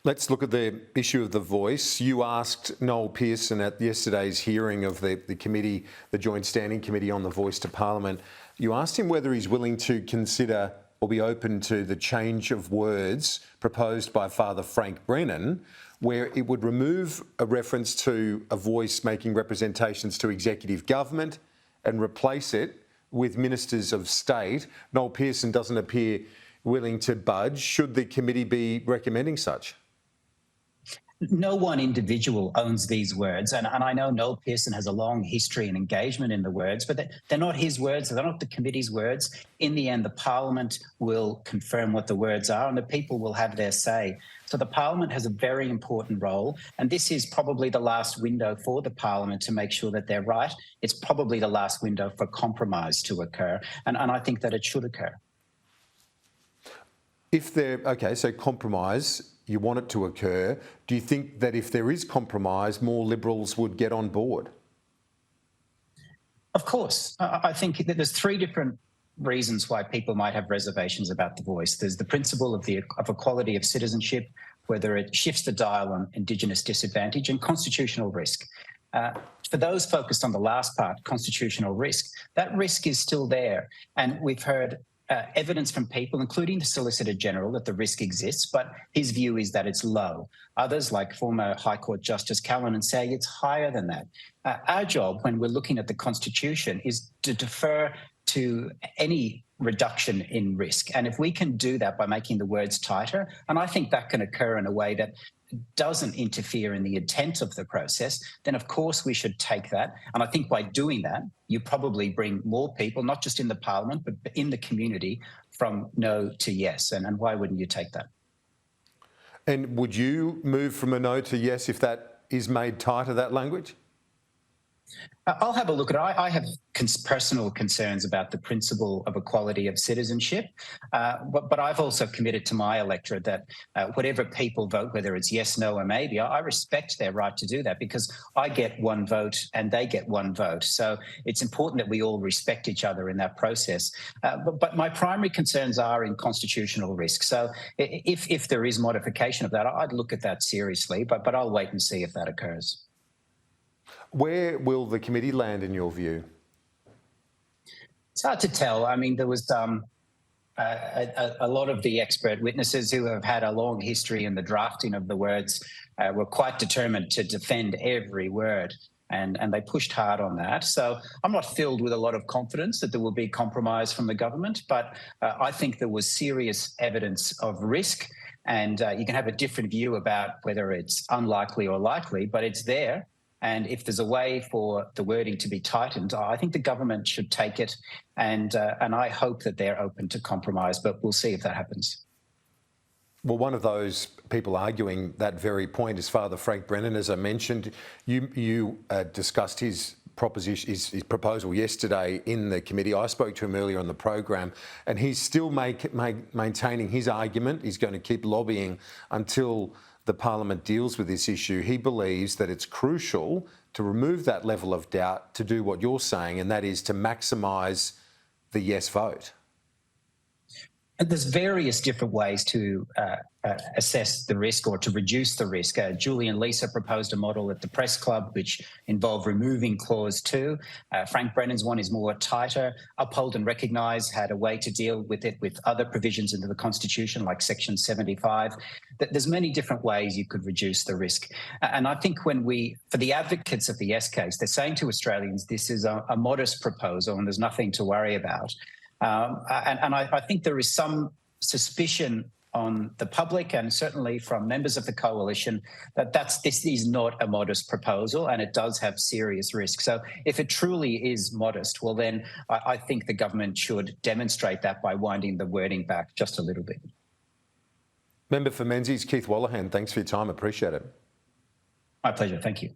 Let's look at the issue of the voice. You asked Noel Pearson at yesterday's hearing of the committee, the Joint Standing Committee on the Voice to Parliament, you asked him whether he's willing to consider or be open to the change of words proposed by Father Frank Brennan, where it would remove a reference to a voice making representations to executive government and replace it with ministers of state. Noel Pearson doesn't appear willing to budge. Should the committee be recommending such? No one individual owns these words, and I know Noel Pearson has a long history and engagement in the words, but they're not his words, they're not the committee's words. In the end, the Parliament will confirm what the words are and the people will have their say. So the Parliament has a very important role, and this is probably the last window for the Parliament to make sure that they're right. It's probably the last window for compromise to occur, and I think that it should occur. So compromise, you want it to occur. Do you think that if there is compromise, more Liberals would get on board? Of course. I think that there's three different reasons why people might have reservations about the voice. There's the principle of equality of citizenship, whether it shifts the dial on Indigenous disadvantage, and constitutional risk. For those focused on the last part, constitutional risk, that risk is still there. And we've heard evidence from people, including the Solicitor General, that the risk exists, but his view is that it's low. Others, like former High Court Justice Callanan, say it's higher than that. Our job, when we're looking at the Constitution, is to defer to any reduction in risk. And if we can do that by making the words tighter, and I think that can occur in a way that doesn't interfere in the intent of the process, then of course we should take that. And I think by doing that, you probably bring more people, not just in the Parliament, but in the community, from no to yes. And why wouldn't you take that? And would you move from a no to yes if that is made tighter, that language? I'll have a look at it. I have personal concerns about the principle of equality of citizenship, but I've also committed to my electorate that whatever people vote, whether it's yes, no, or maybe, I respect their right to do that because I get one vote and they get one vote. So it's important that we all respect each other in that process. But my primary concerns are in constitutional risk. So if there is modification of that, I'd look at that seriously, but I'll wait and see if that occurs. Where will the committee land in your view? It's hard to tell. I mean, there was a lot of the expert witnesses who have had a long history in the drafting of the words were quite determined to defend every word, and they pushed hard on that. So I'm not filled with a lot of confidence that there will be compromise from the government, but I think there was serious evidence of risk, and you can have a different view about whether it's unlikely or likely, but it's there. And if there's a way for the wording to be tightened, I think the government should take it, and I hope that they're open to compromise, but we'll see if that happens. Well, one of those people arguing that very point is Father Frank Brennan. As I mentioned, you discussed his proposal yesterday in the committee. I spoke to him earlier on the program, and he's still maintaining his argument. He's going to keep lobbying until the Parliament deals with this issue. He believes that it's crucial to remove that level of doubt to do what you're saying, and that is to maximise the yes vote. And there's various different ways to assess the risk or to reduce the risk. Julie and Lisa proposed a model at the Press Club which involved removing Clause 2. Frank Brennan's one is more tighter. Uphold and Recognise had a way to deal with it with other provisions into the Constitution, like Section 75. There's many different ways you could reduce the risk. And I think for the advocates of the yes case, they're saying to Australians, this is a modest proposal and there's nothing to worry about. And I think there is some suspicion on the public and certainly from members of the coalition that this is not a modest proposal and it does have serious risk. So if it truly is modest, well then I think the government should demonstrate that by winding the wording back just a little bit. Member for Menzies, Keith Wolahan, thanks for your time. Appreciate it. My pleasure. Thank you.